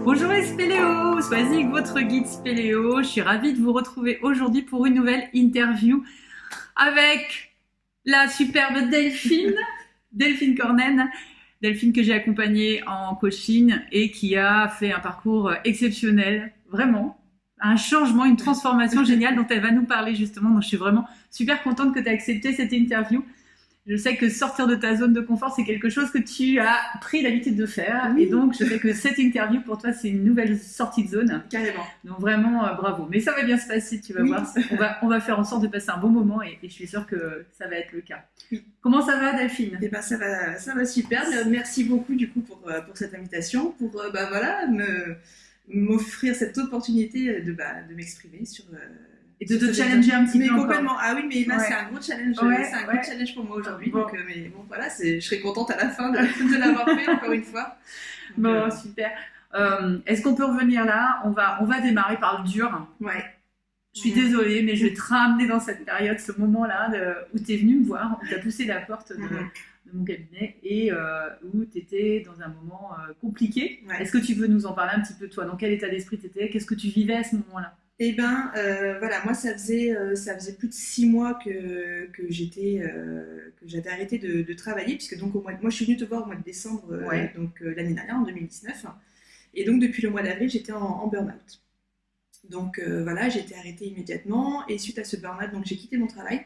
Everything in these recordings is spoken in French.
Bonjour les spéléos, Swazik, votre guide spéléo. Je suis ravie de vous retrouver aujourd'hui pour une nouvelle interview avec la superbe Delphine, Delphine Cornen. Delphine que j'ai accompagnée en coaching et qui a fait un parcours exceptionnel, vraiment. Un changement, une transformation géniale dont elle va nous parler justement. Donc je suis vraiment super contente que tu aies accepté cette interview. Je sais que sortir de ta zone de confort, c'est quelque chose que tu as pris l'habitude de faire. Oui. Et donc, je sais que cette interview, pour toi, c'est une nouvelle sortie de zone. Carrément. Donc, vraiment, bravo. Mais ça va bien se passer, tu vas voir. On va faire en sorte de passer un bon moment et je suis sûre que ça va être le cas. Oui. Comment ça va, Delphine ? Eh ben, ça va super. Merci beaucoup, du coup, pour cette invitation, pour m'offrir cette opportunité de m'exprimer sur... Et de te challenger un petit peu. Mais complètement. Ah oui, mais là, c'est un gros challenge. C'est un gros challenge pour moi aujourd'hui. Bon. Donc, mais bon, voilà, je serai contente à la fin de l'avoir fait encore une fois. Donc, bon, super. Est-ce qu'on peut revenir là ? On va démarrer par le dur. Ouais. Je suis désolée, mais je vais te ramener dans cette période, ce moment-là où tu es venue me voir, où tu as poussé la porte de mon cabinet et où tu étais dans un moment compliqué. Ouais. Est-ce que tu veux nous en parler un petit peu, toi ? Dans quel état d'esprit tu étais ? Qu'est-ce que tu vivais à ce moment-là ? Eh ben, voilà, moi ça faisait plus de 6 mois que j'avais arrêté de travailler, puisque donc moi je suis venue te voir au mois de décembre, donc l'année dernière, en 2019, et donc depuis le mois d'avril j'étais en burn-out. Donc voilà, j'ai été arrêtée immédiatement, et suite à ce burn-out, donc j'ai quitté mon travail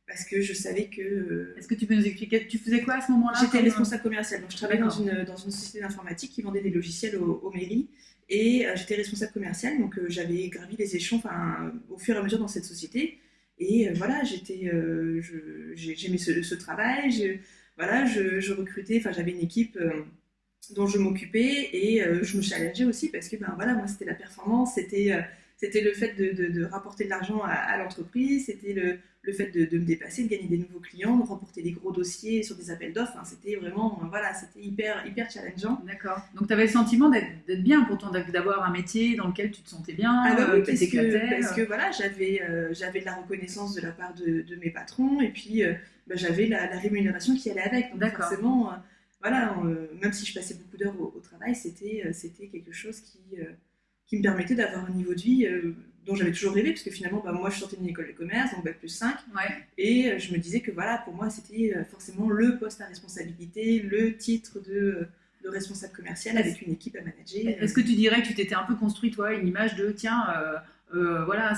parce que je savais que. Est-ce que tu peux nous expliquer, tu faisais quoi à ce moment-là ? J'étais responsable commerciale, donc je travaillais dans une société d'informatique qui vendait des logiciels aux mairies. Et j'étais responsable commerciale, donc j'avais gravi les échelons au fur et à mesure dans cette société. Et voilà, j'aimais ce travail, je recrutais, j'avais une équipe dont je m'occupais et je me challengeais aussi parce que moi c'était la performance, c'était le fait de rapporter de l'argent à l'entreprise, c'était le fait de me dépasser, de gagner des nouveaux clients, de remporter des gros dossiers sur des appels d'offres. C'était vraiment, c'était hyper challengeant. D'accord. Donc tu avais le sentiment d'être bien pourtant, d'avoir un métier dans lequel tu te sentais bien, oui, parce que voilà, j'avais de la reconnaissance de la part de mes patrons et puis j'avais la rémunération qui allait avec. Donc forcément, même si je passais beaucoup d'heures au travail, c'était quelque chose qui me permettait d'avoir un niveau de vie dont j'avais toujours rêvé, parce que finalement, moi, je sortais d'une école de commerce, donc Bac+5, et je me disais que voilà, pour moi, c'était forcément le poste à responsabilité, le titre de responsable commercial avec une équipe à manager. Est-ce que tu dirais que tu t'étais un peu construit, toi, une image de, tiens, voilà,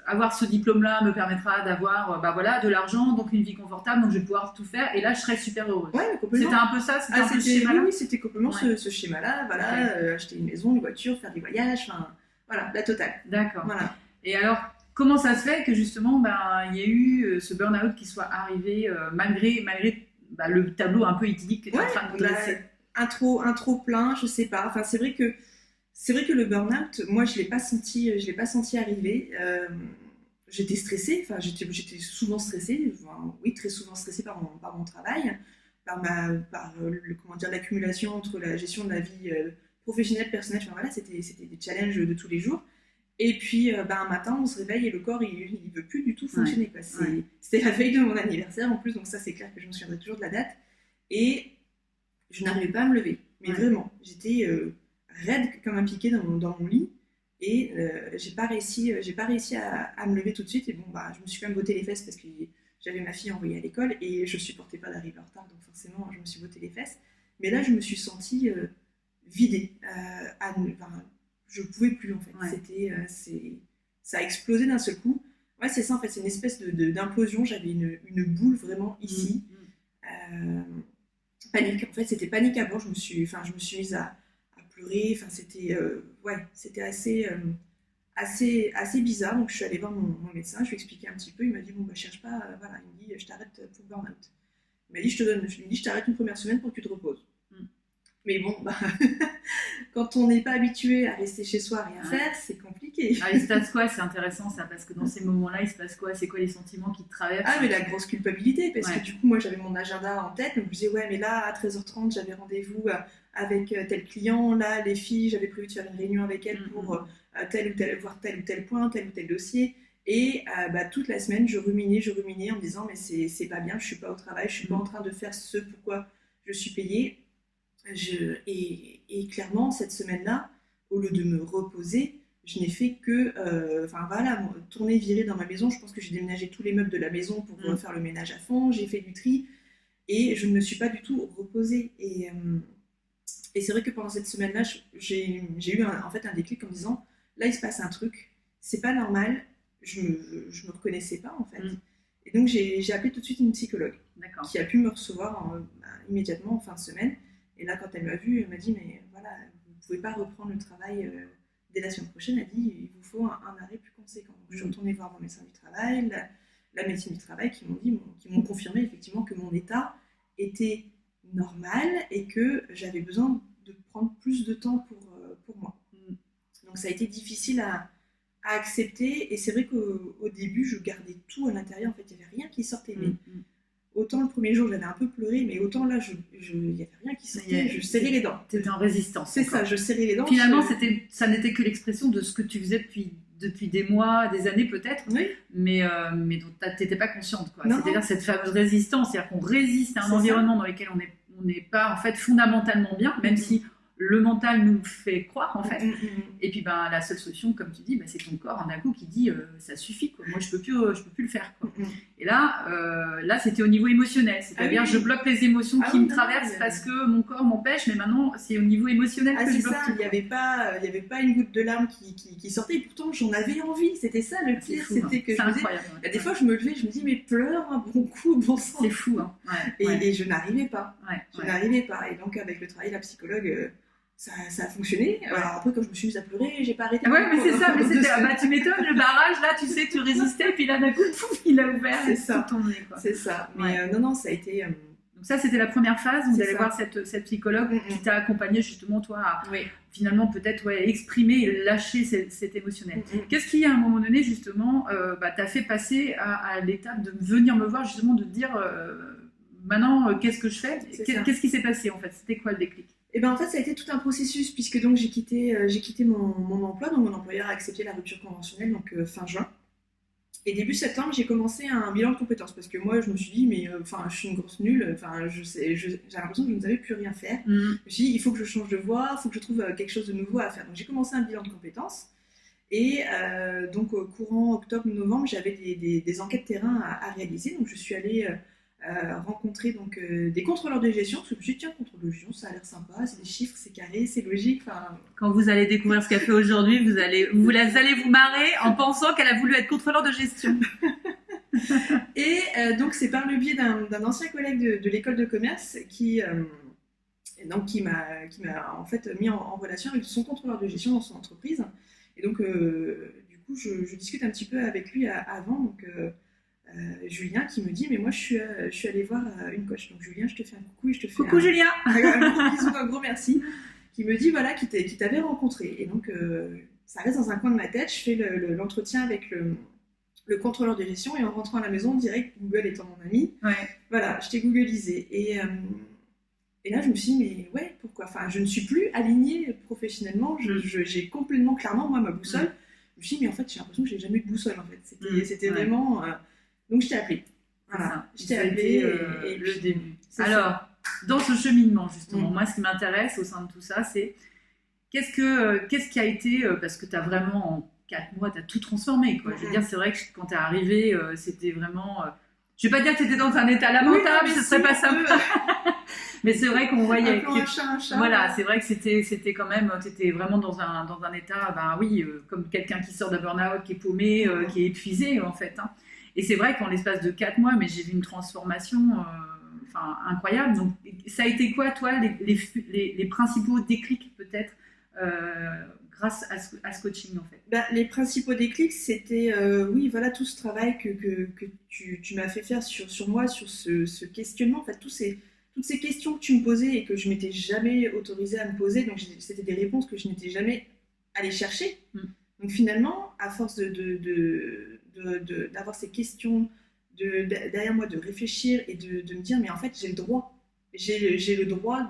avoir ce diplôme-là me permettra d'avoir de l'argent, donc une vie confortable, donc je vais pouvoir tout faire, et là, je serai super heureuse. Ouais, complètement. C'était un peu ça, c'était un peu ce schéma-là. Oui, c'était complètement ce schéma-là, voilà, acheter une maison, une voiture, faire des voyages, voilà, la totale. D'accord. Voilà. Et alors, comment ça se fait que justement, il y a eu ce burn-out qui soit arrivé malgré le tableau un peu idyllique que tu es en train de dresser ? Un trop plein, je sais pas. Enfin, c'est vrai que le burn-out, moi, je l'ai pas senti arriver. J'étais stressée. Enfin, j'étais souvent stressée. Oui, très souvent stressée par mon travail, par l'accumulation entre la gestion de la vie professionnelle, personnelle. Enfin, voilà, c'était des challenges de tous les jours. Et puis, un matin, on se réveille et le corps, il veut plus du tout fonctionner. C'était la veille de mon anniversaire en plus, donc ça, c'est clair que je me souviendrai toujours de la date. Et je n'arrivais pas à me lever, mais vraiment, j'étais raide comme un piquet dans mon lit et j'ai pas réussi à me lever tout de suite. Et je me suis quand même botté les fesses parce que j'avais ma fille envoyée à l'école et je supportais pas d'arriver en retard, donc forcément je me suis botté les fesses. Mais là je me suis sentie vidée, je pouvais plus en fait. Ça a explosé d'un seul coup. Ouais, c'est ça en fait, c'est une espèce d'implosion. J'avais une boule vraiment ici. Panique, en fait, c'était panique à bord. Je me suis mise à pleurer. Enfin, c'était assez bizarre. Donc, je suis allée voir mon médecin. Je lui ai expliqué un petit peu. Il m'a dit cherche pas. Voilà, il me dit je t'arrête pour burn-out. Il m'a dit je t'arrête une première semaine pour que tu te reposes. Mais bon, quand on n'est pas habitué à rester chez soi à rien faire, c'est compliqué. Il se passe quoi ? C'est intéressant ça, parce que dans ces moments-là, il se passe quoi ? C'est quoi les sentiments qui te traversent ? Mais la grosse culpabilité, parce que du coup, moi, j'avais mon agenda en tête. Donc, je me disais, mais là, à 13h30, j'avais rendez-vous avec tel client. Là, les filles, j'avais prévu de faire une réunion avec elles pour voir tel ou tel point, tel ou tel dossier. Et toute la semaine, je ruminais en me disant, mais c'est pas bien, je suis pas au travail, je suis pas en train de faire ce pourquoi je suis payée. Et clairement, cette semaine-là, au lieu de me reposer, je n'ai fait que tourner, virer dans ma maison. Je pense que j'ai déménagé tous les meubles de la maison pour faire le ménage à fond, j'ai fait du tri et je ne me suis pas du tout reposée. Et c'est vrai que pendant cette semaine-là, j'ai eu en fait un déclic en me disant, là il se passe un truc, c'est pas normal, je me reconnaissais pas en fait. Et donc j'ai appelé tout de suite une psychologue qui a pu me recevoir immédiatement en fin de semaine. Et là, quand elle m'a vue, elle m'a dit, mais voilà, vous ne pouvez pas reprendre le travail dès la semaine prochaine. Elle a dit, il vous faut un arrêt plus conséquent. Donc, je suis retournée voir mon médecin du travail, la médecine du travail, qui m'ont confirmé effectivement que mon état était normal et que j'avais besoin de prendre plus de temps pour moi. Donc ça a été difficile à accepter, et c'est vrai qu'au début, je gardais tout à l'intérieur. En fait, il n'y avait rien qui sortait. Autant le premier jour, j'avais un peu pleuré, mais autant là, il n'y avait rien qui sortait. Je serrais les dents. Tu étais en résistance. C'est ça, je serrais les dents. Finalement, ça n'était que l'expression de ce que tu faisais depuis des mois, des années peut-être, mais dont tu n'étais pas consciente. C'est-à-dire cette fameuse résistance, c'est-à-dire qu'on résiste à un environnement dans lequel on n'est pas en fait fondamentalement bien, même si le mental nous fait croire en fait. Et puis la seule solution, comme tu dis, c'est ton corps d'un coup qui dit ça suffit, quoi. Moi je peux plus le faire, quoi. Et là c'était au niveau émotionnel, c'est-à-dire je bloque les émotions qui me traversent parce que mon corps m'empêche, mais maintenant c'est au niveau émotionnel que je bloque tout. Il n'y avait pas une goutte de larme qui sortait, et pourtant j'en avais envie. C'était ça le pire, c'était que incroyable. Des fois je me levais, je me dis mais pleure un bon coup, bon sang. C'est fou, hein. Et je n'arrivais pas. N'arrivais pas. Et donc avec le travail de la psychologue, ça a fonctionné. Alors après, quand je me suis mise à pleurer, j'ai pas arrêté. Ouais, mais c'est ça, mais c'était, tu m'étonnes, le barrage, là, tu sais, tu résistais, puis là, d'un coup, pouf, il a ouvert, c'est ça. tout tombé, quoi. C'est ça. Mais non, ça a été... Donc ça, c'était la première phase, vous allez voir cette psychologue qui t'a accompagné justement, toi, à finalement, peut-être, exprimer et lâcher cet émotionnel. Qu'est-ce qui, à un moment donné, justement, t'a fait passer à l'étape de venir me voir, justement, de te dire, maintenant, qu'est-ce que je fais ? Qu'est-ce qui s'est passé, en fait ? C'était quoi le déclic ? Et ben en fait, ça a été tout un processus, puisque donc j'ai quitté mon emploi, donc mon employeur a accepté la rupture conventionnelle, donc fin juin. Et début septembre, j'ai commencé un bilan de compétences, parce que moi, je me suis dit, mais je suis une grosse nulle, j'ai l'impression que je ne savais plus rien faire. Je me suis dit, il faut que je change de voie, il faut que je trouve quelque chose de nouveau à faire. Donc j'ai commencé un bilan de compétences, et donc courant octobre-novembre, j'avais des enquêtes terrain à réaliser, donc je suis allée... rencontrer donc des contrôleurs de gestion, parce que je me suis dit, tiens, contrôle de gestion, ça a l'air sympa, c'est des chiffres, c'est carré, c'est logique. Quand vous allez découvrir ce qu'elle fait aujourd'hui, vous allez vous marrer en pensant qu'elle a voulu être contrôleur de gestion. Et donc c'est par le biais d'un ancien collègue de l'école de commerce qui m'a en fait mis en relation avec son contrôleur de gestion dans son entreprise. Et donc du coup je discute un petit peu avec lui avant, donc Julien qui me dit, mais moi je suis allée voir une coach, donc Julien, je te fais un coucou et je te fais coucou Julien, un gros bisou, un gros merci, qui me dit voilà, qui t'avait rencontré. Et donc ça reste dans un coin de ma tête. Je fais l'entretien avec le contrôleur de gestion, et en rentrant à la maison, direct, Google étant mon ami, voilà, je t'ai googlisé. Et là je me suis dit, mais ouais, pourquoi, je ne suis plus alignée professionnellement, j'ai complètement, clairement, moi, ma boussole. Je me suis dit, mais en fait j'ai l'impression que j'ai jamais eu de boussole, en fait, c'était vraiment... Donc je t'ai appelé. Voilà. Je t'ai appelé et le début. Alors, dans ce cheminement, justement, moi, ce qui m'intéresse au sein de tout ça, c'est qu'est-ce qui a été, parce que tu as vraiment, en 4 mois, tu as tout transformé, quoi. Je veux dire, c'est vrai que quand tu es arrivée, c'était vraiment... je vais pas dire que tu étais dans un état lamentable, ce serait pas simple. Mais c'est vrai qu'on voyait... un chat. Voilà, c'est vrai que c'était quand même... Tu étais vraiment dans un état, comme quelqu'un qui sort d'un burn-out, qui est paumé, qui est épuisé, en fait, hein. Et c'est vrai qu'en l'espace de 4 mois, mais j'ai vu une transformation incroyable. Donc, ça a été quoi, toi, les principaux déclics, peut-être, grâce à ce coaching, en fait? Les principaux déclics, c'était, tout ce travail que tu m'as fait faire sur moi, sur ce questionnement. En fait, toutes ces questions que tu me posais et que je m'étais jamais autorisée à me poser. Donc, c'était des réponses que je n'étais jamais allée chercher. Donc, finalement, à force d'avoir ces questions derrière moi, de réfléchir et de me dire, mais en fait j'ai le droit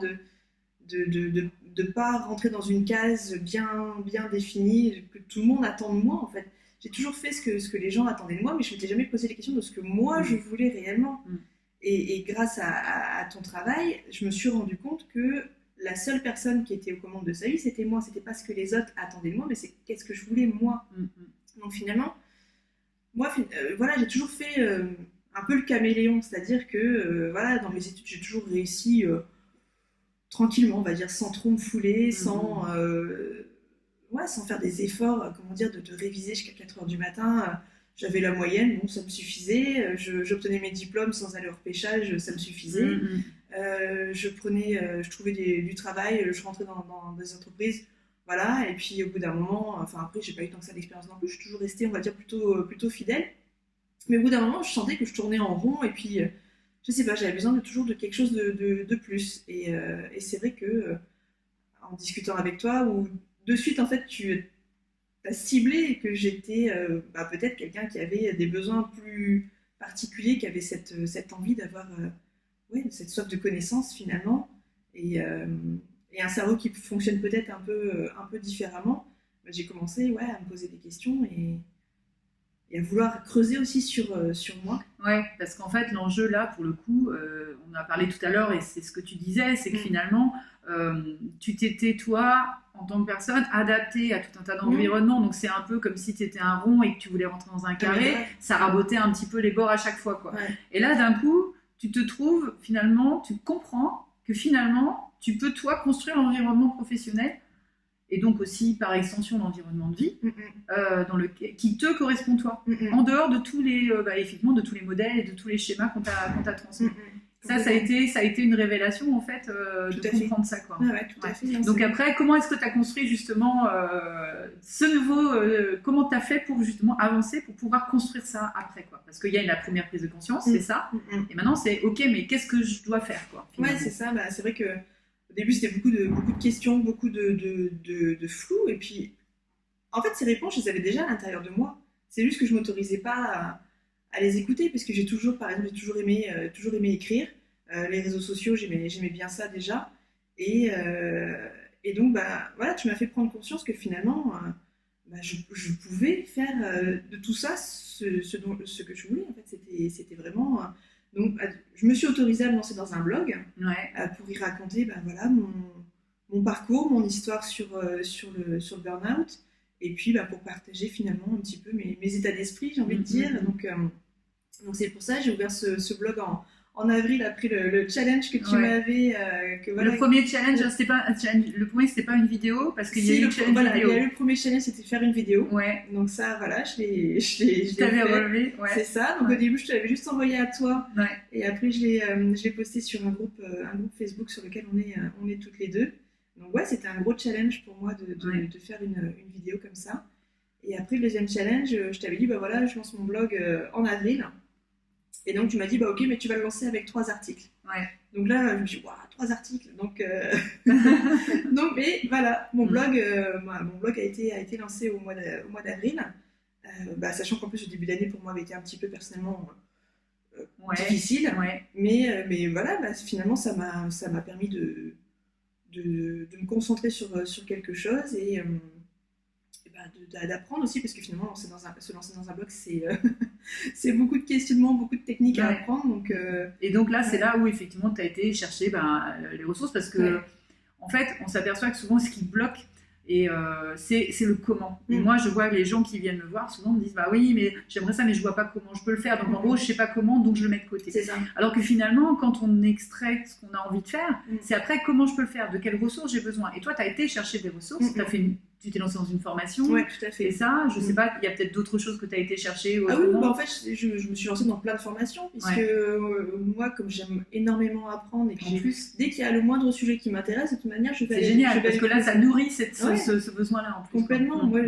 de pas rentrer dans une case bien définie que tout le monde attend de moi. En fait, j'ai toujours fait ce que les gens attendaient de moi, mais je m'étais jamais posé les questions de ce que moi je voulais réellement. Et grâce à ton travail, je me suis rendu compte que la seule personne qui était aux commandes de sa vie, c'était moi. C'était pas ce que les autres attendaient de moi, mais c'est qu'est-ce que je voulais moi. Donc finalement, moi, voilà, j'ai toujours fait un peu le caméléon, c'est-à-dire que voilà, dans mes études, j'ai toujours réussi tranquillement, on va dire, sans trop me fouler, sans faire des efforts, comment dire, de réviser jusqu'à 4 h du matin. J'avais la moyenne, bon, ça me suffisait. J'obtenais mes diplômes sans aller au repêchage, ça me suffisait. Je trouvais du travail, je rentrais dans des entreprises, voilà. Et puis au bout d'un moment, enfin après, j'ai pas eu tant que ça d'expérience non plus. Je suis toujours restée, on va dire, plutôt fidèle. Mais au bout d'un moment, je sentais que je tournais en rond. Et puis, je sais pas, j'avais besoin toujours de quelque chose de plus. Et c'est vrai que en discutant avec toi, ou de suite, en fait, tu as ciblé que j'étais peut-être quelqu'un qui avait des besoins plus particuliers, qui avait cette envie d'avoir cette soif de connaissance finalement, et un cerveau qui fonctionne peut-être un peu différemment. J'ai commencé à me poser des questions et à vouloir creuser aussi sur moi. Ouais, parce qu'en fait, l'enjeu là, pour le coup, on a parlé tout à l'heure et c'est ce que tu disais, c'est que finalement, tu t'étais, toi, en tant que personne, adaptée à tout un tas d'environnements. Donc c'est un peu comme si tu étais un rond et que tu voulais rentrer dans un carré, ça rabotait un petit peu les bords à chaque fois, quoi. Ouais. Et là, d'un coup, tu te trouves, finalement, tu comprends que finalement, tu peux, toi, construire l'environnement professionnel et donc aussi par extension l'environnement de vie qui te correspond toi, en dehors de tous les effectivement de tous les modèles et de tous les schémas qu'on t'a transmis. Ça a été une révélation en fait de comprendre ça, quoi. Ouais, tout à fait. Donc après, comment est-ce que tu as construit justement ce nouveau comment tu as fait pour justement avancer, pour pouvoir construire ça après, quoi? Parce qu'il y a la première prise de conscience, c'est ça, et maintenant c'est ok, mais qu'est-ce que je dois faire, quoi, finalement. Ouais, c'est ça. C'est vrai que au début, c'était beaucoup de questions, beaucoup de flou. Et puis, en fait, ces réponses, je les avais déjà à l'intérieur de moi. C'est juste que je ne m'autorisais pas à les écouter, parce que par exemple, j'ai toujours aimé écrire. Les réseaux sociaux, j'aimais bien ça déjà. Et donc, voilà, tu m'as fait prendre conscience que finalement, je pouvais faire de tout ça ce que je voulais. En fait, c'était vraiment... Donc, je me suis autorisée à me lancer dans un blog pour y raconter voilà, mon parcours, mon histoire sur le burn-out, et puis pour partager finalement un petit peu mes états d'esprit, j'ai envie de dire. Donc c'est pour ça que j'ai ouvert ce blog en avril, après le challenge que tu m'avais... le premier challenge, c'était pas un challenge, le premier c'était pas une vidéo, parce qu'il y a eu le challenge vidéo. Il y a eu le premier challenge, c'était faire une vidéo. Ouais. Donc ça, voilà, je t'avais relevé. Ouais. C'est ça. Donc au début, je te l'avais juste envoyé à toi. Ouais. Et après, je l'ai posté sur un groupe Facebook sur lequel on est toutes les deux. Donc ouais, c'était un gros challenge pour moi de faire une vidéo comme ça. Et après, le deuxième challenge, je t'avais dit, voilà, je lance mon blog en avril. Et donc, tu m'as dit, ok, mais tu vas le lancer avec 3 articles. Ouais. Donc là, je me suis dit, 3 articles. Donc, mais voilà, mon blog a été lancé au mois d'avril. Sachant qu'en plus, le début d'année, pour moi, avait été un petit peu personnellement difficile. Ouais. Mais voilà, finalement, ça m'a permis de me concentrer sur quelque chose et d'apprendre aussi, parce que finalement se lancer dans un blog, c'est beaucoup de questionnements, beaucoup de techniques à apprendre. Donc, et donc là, c'est là où effectivement tu as été chercher les ressources, parce que en fait, on s'aperçoit que souvent ce qui bloque, et c'est le comment. Et moi, je vois les gens qui viennent me voir souvent me disent oui, mais j'aimerais ça, mais je vois pas comment je peux le faire. Donc en gros, je sais pas comment, donc je le mets de côté. C'est ça. Alors que finalement, quand on extrait ce qu'on a envie de faire, c'est après comment je peux le faire, de quelles ressources j'ai besoin. Et toi, tu as été chercher des ressources, tu t'es lancé dans une formation. Oui, tout à fait. Et ça, je sais pas, il y a peut-être d'autres choses que tu as été chercher. Ah oui, en fait, je me suis lancée dans plein de formations, puisque moi, comme j'aime énormément apprendre, et puis dès qu'il y a le moindre sujet qui m'intéresse, de toute manière, je vais aller. C'est génial, parce que là, ça nourrit ce besoin-là en plus. Complètement. Moi,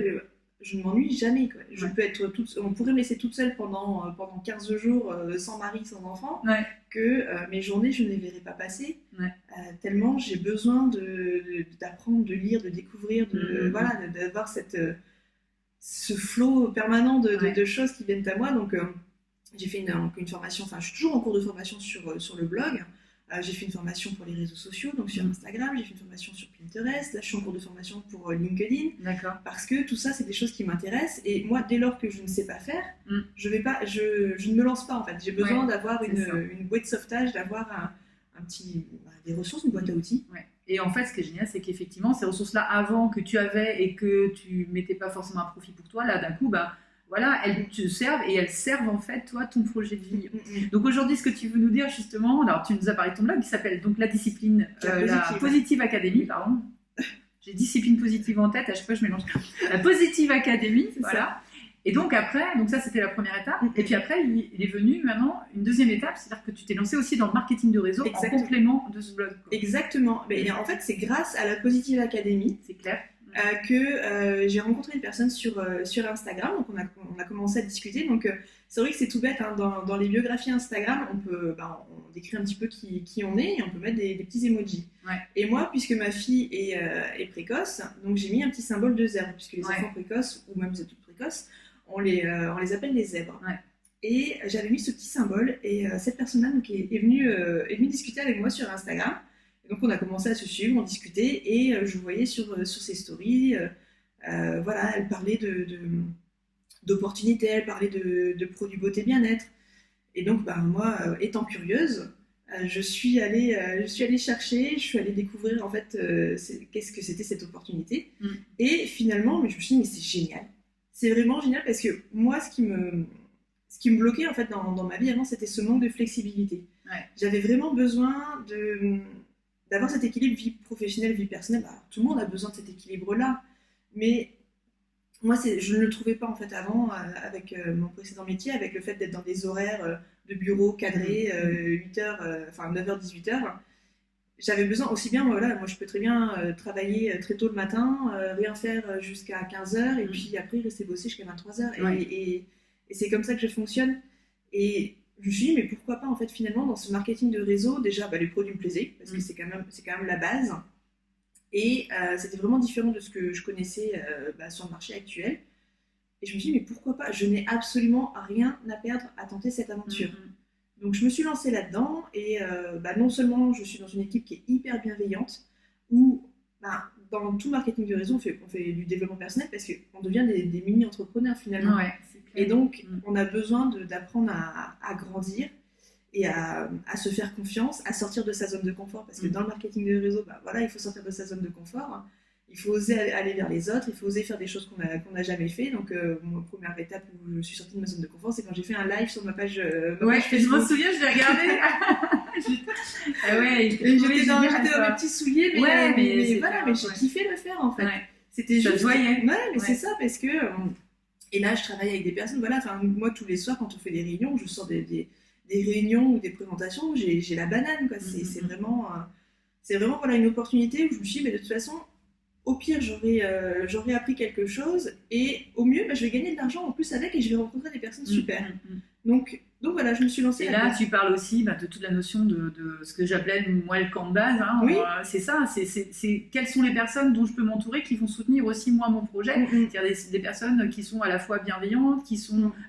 je ne m'ennuie jamais, quoi. Peux être on pourrait me laisser toute seule pendant 15 jours, sans mari, sans enfant, que mes journées, je ne les verrai pas passer. Tellement j'ai besoin d'apprendre, de lire, de découvrir, d'avoir ce flot permanent de choses qui viennent à moi. Donc j'ai fait une formation, je suis toujours en cours de formation sur le blog. J'ai fait une formation pour les réseaux sociaux, donc sur Instagram, j'ai fait une formation sur Pinterest, là je suis en cours de formation pour LinkedIn. D'accord. Parce que tout ça, c'est des choses qui m'intéressent, et moi, dès lors que je ne sais pas faire, je ne me lance pas, en fait. J'ai besoin d'avoir une bouée de sauvetage, d'avoir des ressources, une boîte à outils. Et en fait, ce qui est génial, c'est qu'effectivement, ces ressources-là, avant que tu avais et que tu mettais pas forcément un profit pour toi, là, d'un coup, bah, voilà, elles te servent et elles servent en fait, toi, ton projet de vie. Donc aujourd'hui, ce que tu veux nous dire justement, alors tu nous as parlé de ton blog qui s'appelle donc la discipline, la Positive Academy, pardon. J'ai discipline positive en tête, à chaque fois je mélange. La Positive Academy, voilà. Ça. Et donc après, donc ça c'était la première étape. Et puis après, il est venu maintenant une deuxième étape, c'est-à-dire que tu t'es lancé aussi dans le marketing de réseau en complément de ce blog. Quoi. Exactement. Mais en fait, c'est grâce à la Positive Academy. C'est clair. Que j'ai rencontré une personne sur Instagram, donc on a commencé à discuter. Donc c'est vrai que c'est tout bête, hein, dans les biographies Instagram, on décrit un petit peu qui on est et on peut mettre des petits emojis. Ouais. Et moi, puisque ma fille est précoce, donc j'ai mis un petit symbole de zèbre, puisque les enfants précoces, ou même les adultes précoces, on les appelle les zèbres. Ouais. Et j'avais mis ce petit symbole, et cette personne-là donc, est venue discuter avec moi sur Instagram. Et donc on a commencé à se suivre, on discutait, et je voyais sur ses stories, voilà, elle parlait d'opportunités, elle parlait de produits beauté bien-être. Et donc moi, étant curieuse, je suis allée chercher, je suis allée découvrir en fait qu'est-ce que c'était cette opportunité. Et finalement, je me suis dit, mais c'est génial. C'est vraiment génial parce que moi, ce qui me bloquait en fait dans ma vie avant, c'était ce manque de flexibilité. Ouais. J'avais vraiment besoin d'avoir cet équilibre vie professionnelle, vie personnelle. Tout le monde a besoin de cet équilibre-là. Mais moi, je ne le trouvais pas en fait avant avec mon précédent métier, avec le fait d'être dans des horaires de bureau cadrés, 8h, enfin 9h, 18h. J'avais besoin aussi bien, voilà, moi je peux très bien travailler très tôt le matin, rien faire jusqu'à 15h et puis après rester bosser jusqu'à 23h. Ouais. Et c'est comme ça que je fonctionne. Et je me suis dit, mais pourquoi pas en fait finalement dans ce marketing de réseau, déjà les produits me plaisaient parce que c'est quand même la base. Et c'était vraiment différent de ce que je connaissais sur le marché actuel. Et je me suis dit, mais pourquoi pas? Je n'ai absolument rien à perdre à tenter cette aventure. Donc je me suis lancée là-dedans et non seulement je suis dans une équipe qui est hyper bienveillante, où dans tout marketing de réseau, on fait du développement personnel parce qu'on devient des mini-entrepreneurs finalement. Ouais, et donc on a besoin d'apprendre à grandir et à se faire confiance, à sortir de sa zone de confort, parce que dans le marketing de réseau, il faut sortir de sa zone de confort, il faut oser aller vers les autres, il faut oser faire des choses qu'on n'a jamais fait. Donc ma première étape où je suis sortie de ma zone de confort, c'est quand j'ai fait un live sur ma page Facebook. Je me souviens, je l'ai regardé. J'étais dans mes petits souliers, mais j'ai kiffé le faire en fait. Ouais. C'était juste... c'est ça, parce que... et là, je travaille avec des personnes, moi tous les soirs, quand on fait des réunions, je sors des réunions ou des présentations, j'ai la banane, quoi. C'est vraiment une opportunité où je me suis dit, mais de toute façon, au pire, j'aurais appris quelque chose, et au mieux, je vais gagner de l'argent en plus avec, et je vais rencontrer des personnes super. Donc voilà, je me suis lancée. Et là, tu parles aussi de toute la notion de ce que j'appelais moi le camp de base. Hein. Oui. C'est ça, c'est quelles sont les personnes dont je peux m'entourer qui vont soutenir aussi moi mon projet. C'est-à-dire des personnes qui sont à la fois bienveillantes,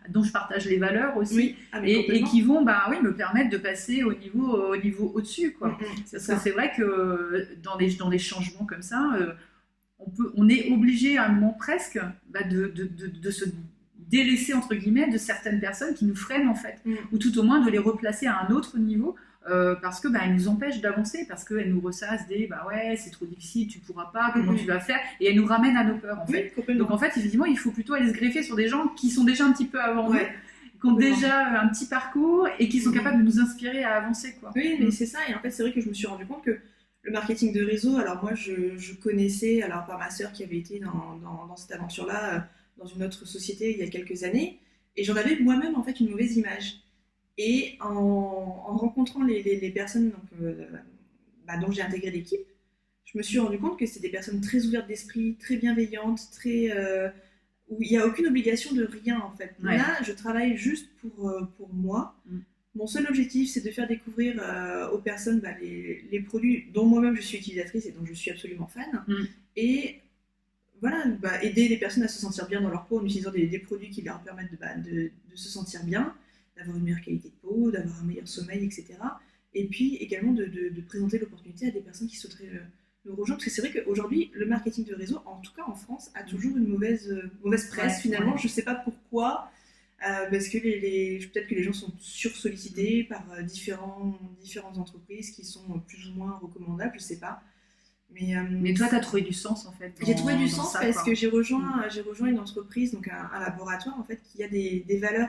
dont je partage les valeurs aussi, et qui vont me permettre de passer au niveau au-dessus. Quoi. Parce que c'est vrai que dans des changements comme ça, on est obligé à un moment presque de se délaisser entre guillemets de certaines personnes qui nous freinent en fait, ou tout au moins de les replacer à un autre niveau parce que elles nous empêchent d'avancer, parce qu'elles nous ressassent des c'est trop difficile, tu pourras pas, comment tu vas faire, et elles nous ramènent à nos peurs en fait. Donc en fait effectivement il faut plutôt aller se greffer sur des gens qui sont déjà un petit peu avant nous, qui ont déjà un petit parcours et qui sont capables de nous inspirer à avancer, quoi. Oui, mais c'est ça, et en fait c'est vrai que je me suis rendu compte que le marketing de réseau, alors moi je connaissais par ma sœur qui avait été dans cette aventure-là dans une autre société il y a quelques années, et j'en avais moi-même en fait une mauvaise image. Et en rencontrant les personnes dont j'ai intégré l'équipe, je me suis rendu compte que c'était des personnes très ouvertes d'esprit, très bienveillantes, où il n'y a aucune obligation de rien en fait. Ouais. Là, je travaille juste pour moi. Mon seul objectif, c'est de faire découvrir aux personnes les produits dont moi-même je suis utilisatrice et dont je suis absolument fan. Et aider les personnes à se sentir bien dans leur peau en utilisant des produits qui leur permettent de se sentir bien, d'avoir une meilleure qualité de peau, d'avoir un meilleur sommeil, etc. Et puis également de présenter l'opportunité à des personnes qui souhaiteraient nous rejoindre. Parce que c'est vrai qu'aujourd'hui, le marketing de réseau, en tout cas en France, a toujours une mauvaise presse finalement. Je ne sais pas pourquoi, parce que peut-être que les gens sont sursollicités par différentes entreprises qui sont plus ou moins recommandables, je ne sais pas. Mais toi, tu as trouvé du sens en fait. J'ai trouvé du sens ça, parce que j'ai rejoint une entreprise, donc un laboratoire en fait, qui a des valeurs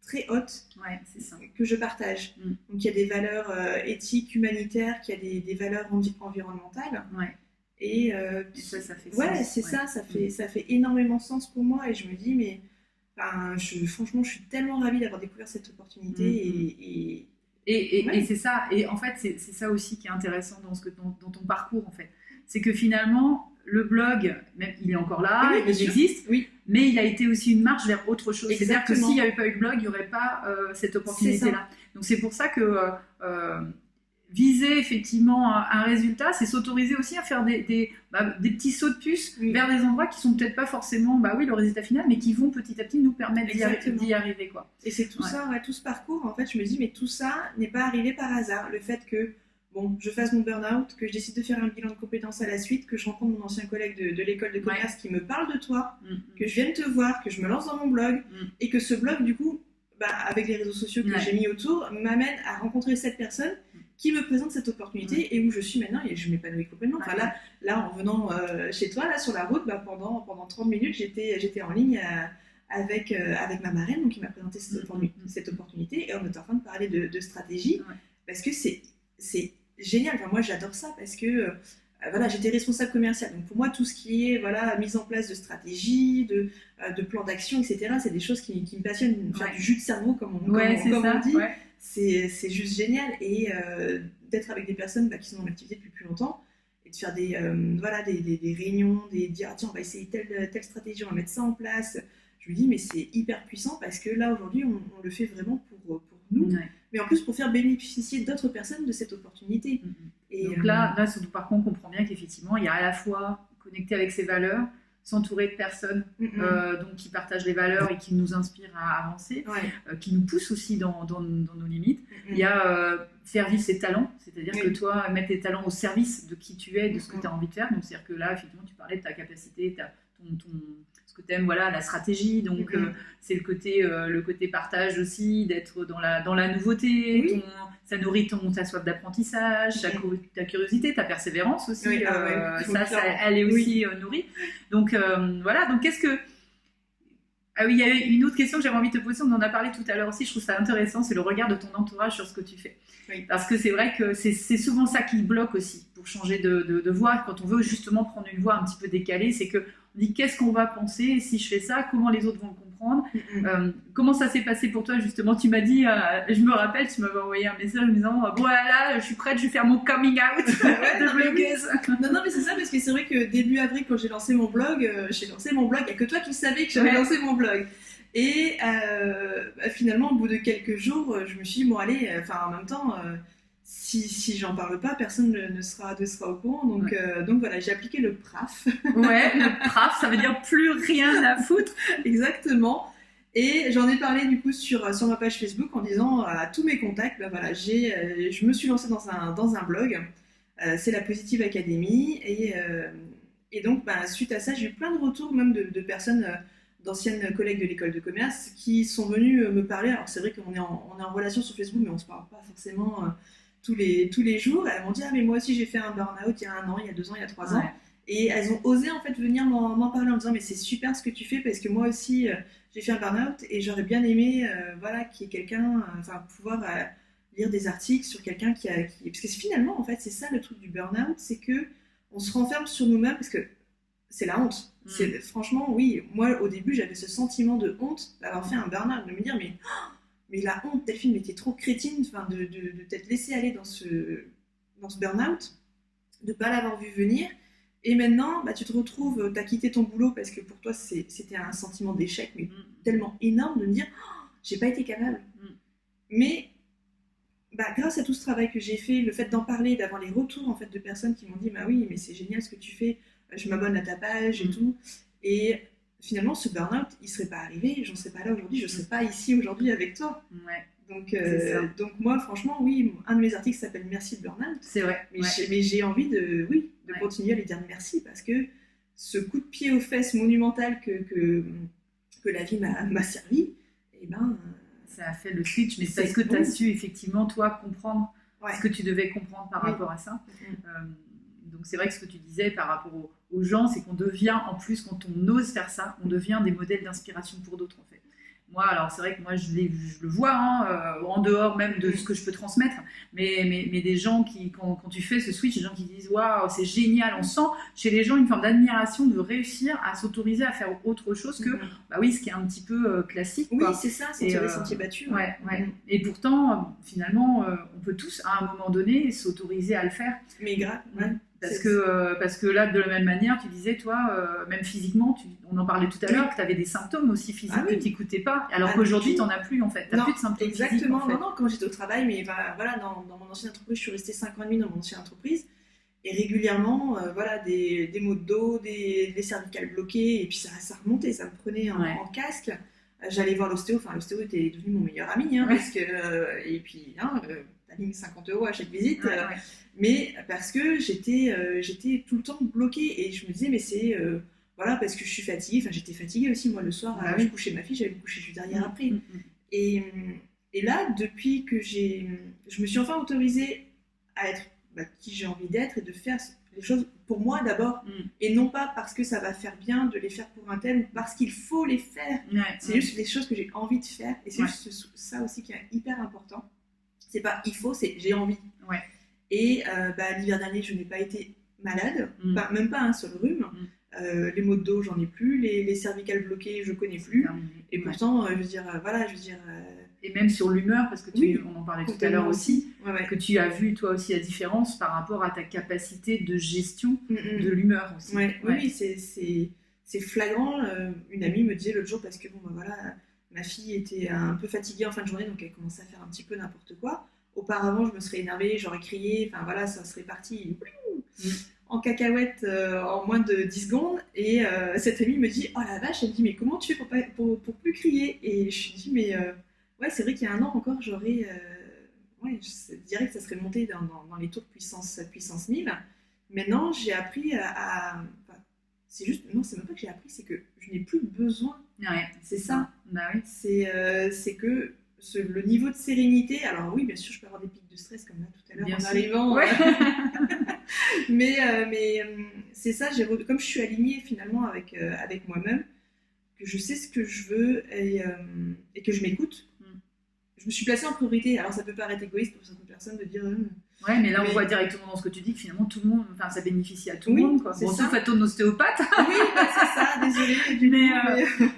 très hautes c'est ça. que je partage. Donc il y a des valeurs éthiques, humanitaires, qui a des valeurs environnementales. Et ça fait sens. Ça fait énormément sens pour moi et je me dis, mais franchement, je suis tellement ravie d'avoir découvert cette opportunité et c'est ça. Et en fait, c'est ça aussi qui est intéressant dans ton parcours en fait. C'est que finalement, le blog, même il est encore là, il existe, mais il a été aussi une marche vers autre chose. C'est-à-dire que s'il n'y avait pas eu de blog, il n'y aurait pas cette opportunité-là. Donc c'est pour ça que viser effectivement un résultat, c'est s'autoriser aussi à faire des petits sauts de puce vers des endroits qui sont peut-être pas forcément le résultat final, mais qui vont petit à petit nous permettre d'y arriver, quoi. Et c'est tout ça, tout ce parcours, en fait, je me dis, mais tout ça n'est pas arrivé par hasard. Le fait que je fasse mon burn-out, que je décide de faire un bilan de compétences à la suite, que je rencontre mon ancien collègue de l'école de commerce qui me parle de toi, que je vienne te voir, que je me lance dans mon blog, et que ce blog, du coup, avec les réseaux sociaux que j'ai mis autour, m'amène à rencontrer cette personne qui me présente cette opportunité et où je suis maintenant et je m'épanouis complètement. Enfin, là, en venant chez toi, là, sur la route, pendant 30 minutes, j'étais en ligne avec ma marraine, donc qui m'a présenté cette opportunité et on est en train de parler de stratégie parce que c'est génial. Enfin, moi, j'adore ça parce que j'étais responsable commerciale. Donc, pour moi, tout ce qui est mise en place de stratégie, de plan d'action, etc., c'est des choses qui me passionnent. Faire du jus de cerveau, comme on dit. C'est juste génial. Et d'être avec des personnes qui sont dans l'activité depuis plus longtemps et de faire des réunions, dire tiens, on va essayer telle stratégie, on va mettre ça en place. Je me dis, mais c'est hyper puissant parce que là, aujourd'hui, on le fait vraiment pour nous. Mais en plus pour faire bénéficier d'autres personnes de cette opportunité. Et donc là, sur ton parcours, on comprend bien qu'effectivement, il y a à la fois connecter avec ses valeurs, s'entourer de personnes donc, qui partagent les valeurs et qui nous inspirent à avancer, qui nous poussent aussi dans nos limites. Il y a faire vivre ses talents, c'est-à-dire que toi, mettre tes talents au service de qui tu es, de ce que tu as envie de faire. Donc, c'est-à-dire que là, effectivement, tu parlais de ta capacité, ce que tu aimes, la stratégie. Donc, c'est le côté partage aussi, d'être dans la nouveauté. Ça nourrit ta soif d'apprentissage, ta curiosité, ta persévérance aussi. Elle est aussi nourrie. Donc, Donc, qu'est-ce que... Ah oui, il y a une autre question que j'avais envie de te poser, on en a parlé tout à l'heure aussi, je trouve ça intéressant, c'est le regard de ton entourage sur ce que tu fais. Parce que c'est vrai que c'est souvent ça qui bloque aussi, pour changer de voie, quand on veut justement prendre une voie un petit peu décalée, c'est qu'on dit qu'est-ce qu'on va penser si je fais ça, comment les autres vont le comprendre. Comment ça s'est passé pour toi justement? Tu m'as dit, je me rappelle, tu m'avais envoyé un message en me disant voilà, je suis prête, je vais faire mon coming out de blogueuse. Non, mais c'est ça, parce que c'est vrai que début avril, quand j'ai lancé mon blog, il n'y a que toi qui savais que j'avais lancé mon blog. Et finalement, au bout de quelques jours, je me suis dit, bon allez, en même temps, si j'en parle pas, personne ne sera au courant. Donc voilà, j'ai appliqué le PRAF. Le PRAF, ça veut dire plus rien à foutre. Exactement. Et j'en ai parlé du coup sur ma page Facebook en disant à tous mes contacts, je me suis lancée dans un blog, c'est la Positive Academy, et donc suite à ça, j'ai eu plein de retours même de personnes, d'anciennes collègues de l'école de commerce qui sont venues me parler. Alors c'est vrai qu'on est en relation sur Facebook, mais on se parle pas forcément tous les jours. Elles m'ont dit mais moi aussi j'ai fait un burn-out il y a 1 an, il y a 2 ans, il y a 3 ans. Et elles ont osé en fait venir m'en parler en disant mais c'est super ce que tu fais parce que moi aussi j'ai fait un burn-out et j'aurais bien aimé qu'il y ait quelqu'un, pouvoir lire des articles sur quelqu'un qui parce que finalement en fait c'est ça le truc du burn-out, c'est que on se renferme sur nous-mêmes parce que c'est la honte. Franchement oui, moi au début j'avais ce sentiment de honte d'avoir fait un burn-out, de me dire mais la honte, Delphine, mais t'es trop crétine de t'être laissée aller dans ce burn-out, de pas l'avoir vu venir. Et maintenant, tu te retrouves, t'as quitté ton boulot parce que pour toi, c'était un sentiment d'échec, mais tellement énorme de me dire j'ai pas été capable. Mais grâce à tout ce travail que j'ai fait, le fait d'en parler, d'avoir les retours en fait, de personnes qui m'ont dit oui, mais c'est génial ce que tu fais, je m'abonne à ta page et tout. Et finalement, ce burn-out, il serait pas arrivé, j'en serais pas là aujourd'hui, je serais pas ici aujourd'hui avec toi. Donc moi, franchement, oui, un de mes articles s'appelle Merci de burn-out. C'est vrai. Mais j'ai envie de continuer à lui dire merci parce que ce coup de pied aux fesses monumental que la vie m'a servi, ça a fait le switch, mais parce que tu as su effectivement, toi, comprendre ce que tu devais comprendre par rapport à ça. Donc c'est vrai que ce que tu disais par rapport aux gens, c'est qu'on devient, en plus, quand on ose faire ça, on devient des modèles d'inspiration pour d'autres, en fait. Moi, alors c'est vrai que moi, je le vois, hein, en dehors même de ce que je peux transmettre, mais des gens qui, quand tu fais ce switch, des gens qui disent waouh, c'est génial, on sent chez les gens une forme d'admiration de réussir à s'autoriser à faire autre chose que, bah oui, ce qui est un petit peu classique. Oui, quoi. c'est ça, c'est les sentiers battus. Ouais. Et pourtant, finalement, on peut tous, à un moment donné, s'autoriser à le faire. Mais grave, ouais. Parce que là, de la même manière, tu disais, toi, même physiquement, on en parlait tout à l'heure, que tu avais des symptômes aussi physiques que tu n'écoutais pas, alors qu'aujourd'hui, tu n'en as plus, en fait. Tu n'as plus de symptômes physiques. Exactement, en fait. non, quand j'étais au travail, mais voilà, dans mon ancienne entreprise, je suis restée 5 ans et demi dans mon ancienne entreprise, et régulièrement, voilà, des maux de dos, des cervicales bloquées, et puis ça remontait, ça me prenait en casque. J'allais voir l'ostéo, enfin l'ostéo était devenu mon meilleur ami, parce que, et puis, t'as mis 50 € à chaque visite, mais parce que j'étais tout le temps bloquée, et je me disais, mais c'est, voilà, parce que je suis fatiguée, enfin j'étais fatiguée aussi, moi le soir, je couchais ma fille, j'allais me coucher juste derrière après. Et là, depuis que je me suis enfin autorisée à être qui j'ai envie d'être, et de faire les choses pour moi d'abord, et non pas parce que ça va faire bien de les faire pour un tel, ou parce qu'il faut les faire. C'est juste les choses que j'ai envie de faire, et c'est juste ça aussi qui est hyper important. C'est pas il faut, c'est j'ai envie. Et l'hiver dernier, je n'ai pas été malade, même pas un seul rhume. Les maux de dos, j'en ai plus. Les cervicales bloquées, je connais plus. Et pourtant, je veux dire. Et même sur l'humeur, parce que on en parlait tout à l'heure aussi, que tu as vu toi aussi la différence par rapport à ta capacité de gestion de l'humeur aussi. Oui, c'est flagrant. Une amie me disait l'autre jour, parce que ma fille était un peu fatiguée en fin de journée, donc elle commençait à faire un petit peu n'importe quoi. Auparavant, je me serais énervée, j'aurais crié, enfin voilà, ça serait parti en cacahuète en moins de 10 secondes. Et cette amie me dit, oh la vache, elle me dit, mais comment tu fais pour plus crier? Et je lui dis, mais c'est vrai qu'il y a un an encore, j'aurais, je dirais que ça serait monté dans les tours puissance 1000. Maintenant, j'ai appris c'est juste, non, c'est même pas que j'ai appris, c'est que je n'ai plus besoin. C'est ça. C'est que le niveau de sérénité, alors oui, bien sûr, je peux avoir des pics de stress comme là tout à l'heure en arrivant. Mais c'est ça, comme je suis alignée finalement avec moi-même, que je sais ce que je veux et que je m'écoute, je me suis placée en priorité. Alors ça peut paraître égoïste pour certaines personnes de dire... mais là on voit directement dans ce que tu dis que finalement tout le monde, enfin ça bénéficie à tout le monde, quoi. Bon, sauf à ton ostéopathe. Oui, c'est ça, désolée.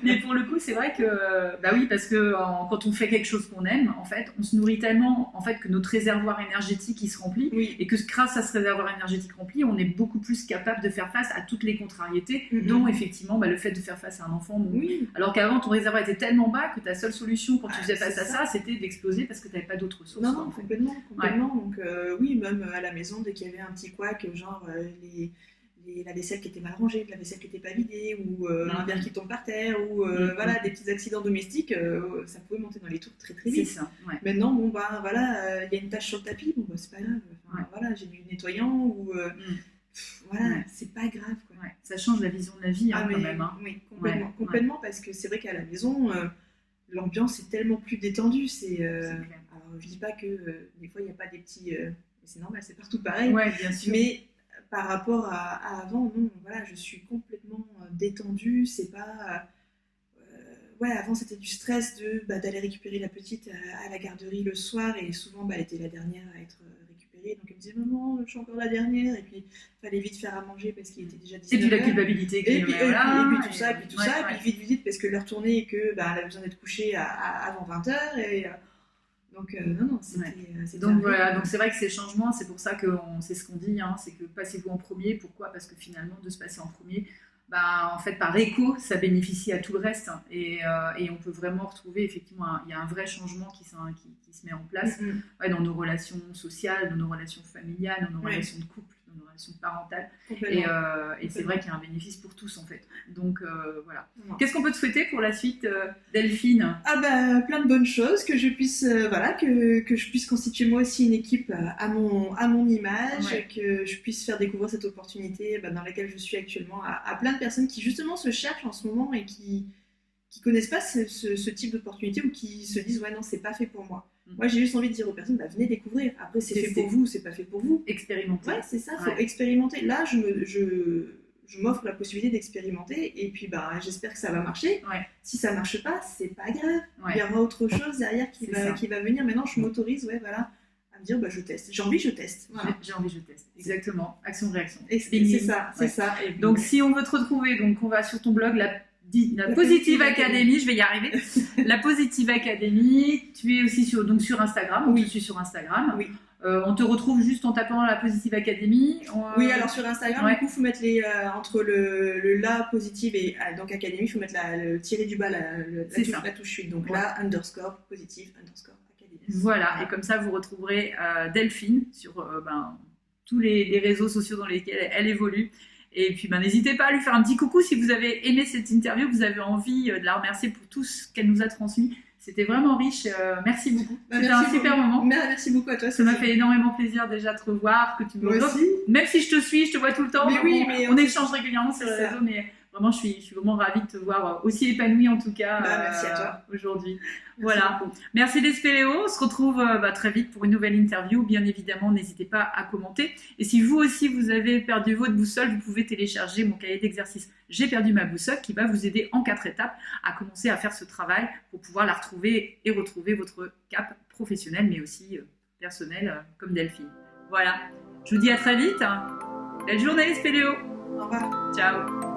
Mais pour le coup, c'est vrai que, parce que quand on fait quelque chose qu'on aime, en fait, on se nourrit tellement, en fait, que notre réservoir énergétique il se remplit, et que grâce à ce réservoir énergétique rempli, on est beaucoup plus capable de faire face à toutes les contrariétés, dont effectivement le fait de faire face à un enfant. Alors qu'avant, ton réservoir était tellement bas que ta seule solution quand tu faisais face à ça, c'était d'exploser parce que tu n'avais pas d'autres ressources. Non, complètement. Donc oui, même à la maison, dès qu'il y avait un petit couac, genre la vaisselle qui était mal rangée, la vaisselle qui n'était pas vidée, ou un verre qui tombe par terre, ou des petits accidents domestiques, ça pouvait monter dans les tours très très vite. C'est ça. Maintenant, il y a une tache sur le tapis, c'est pas grave. J'ai du nettoyant, ou c'est pas grave. Ça change la vision de la vie quand même. Oui, complètement, parce que c'est vrai qu'à la maison, l'ambiance est tellement plus détendue. Alors, je dis pas que des fois il n'y a pas des petits. C'est normal, c'est partout pareil. Bien sûr. Mais par rapport à avant, non, je suis complètement détendue. C'est pas. Avant c'était du stress d'aller récupérer la petite à la garderie le soir, et souvent elle était la dernière à être récupérée. Donc elle me disait, maman, je suis encore la dernière, et puis il fallait vite faire à manger parce qu'il était déjà 19h. Et puis la culpabilité. Et puis tout ça, et puis vite parce que l'heure tournait et que elle avait besoin d'être couchée avant 20h. Et donc non, c'était donc voilà, donc c'est vrai que ces changements, c'est pour ça que c'est ce qu'on dit, c'est que passez-vous en premier. Pourquoi? Parce que finalement, de se passer en premier, en fait, par écho, ça bénéficie à tout le reste, et on peut vraiment retrouver, effectivement, il y a un vrai changement qui se met en place dans nos relations sociales, dans nos relations familiales, dans nos relations de couple, dans nos relations parentales, et c'est vrai qu'il y a un bénéfice pour tous, en fait. Donc voilà. Qu'est-ce qu'on peut te souhaiter pour la suite, Delphine? Plein de bonnes choses, que je puisse que je puisse constituer moi aussi une équipe à mon image, que je puisse faire découvrir cette opportunité dans laquelle je suis actuellement à plein de personnes qui justement se cherchent en ce moment et qui connaissent pas ce type d'opportunité, ou qui se disent non, c'est pas fait pour moi. Moi, j'ai juste envie de dire aux personnes, bah, venez découvrir. Après, c'est fait pour vous, c'est pas fait pour vous. Expérimenter. Ouais, c'est ça, il faut expérimenter. Là, je m'offre la possibilité d'expérimenter et puis bah, j'espère que ça va marcher. Ouais. Si ça marche pas, c'est pas grave. Ouais. Il y aura autre chose derrière qui va venir. Maintenant, je m'autorise voilà, à me dire, bah, je teste. J'ai envie, je teste. Voilà. J'ai envie, je teste. Exactement. Action-réaction. C'est ça, c'est ça. Et donc, si on veut te retrouver, donc on va sur ton blog, la Positive Academy, je vais y arriver. La Positive Academy, tu es aussi sur Instagram. Oui. Je suis sur Instagram. Oui. On te retrouve juste en tapant la Positive Academy. Oui, alors sur Instagram, du coup, il faut mettre entre le la positive et donc Academy, il faut mettre le tiré du bas, la touche 8. Donc là, _ positive _ Academy. Voilà, et comme ça, vous retrouverez Delphine sur tous les réseaux sociaux dans lesquels elle évolue. Et puis, n'hésitez pas à lui faire un petit coucou si vous avez aimé cette interview, que vous avez envie de la remercier pour tout ce qu'elle nous a transmis. C'était vraiment riche. Merci beaucoup. C'était un super moment. Merci beaucoup à toi. Ça m'a fait énormément plaisir déjà de te revoir, que tu me revois. Même si je te suis, je te vois tout le temps. Mais on échange régulièrement sur les réseaux, mais vraiment, je suis vraiment ravie de te voir aussi épanouie en tout cas merci à toi aujourd'hui. Voilà. Merci les Spéléos. On se retrouve très vite pour une nouvelle interview. Bien évidemment, n'hésitez pas à commenter. Et si vous aussi, vous avez perdu votre boussole, vous pouvez télécharger mon cahier d'exercice J'ai perdu ma boussole qui va vous aider en 4 étapes à commencer à faire ce travail pour pouvoir la retrouver et retrouver votre cap professionnel, mais aussi personnel comme Delphine. Voilà. Je vous dis à très vite. Belle journée les Spéléos. Au revoir. Ciao.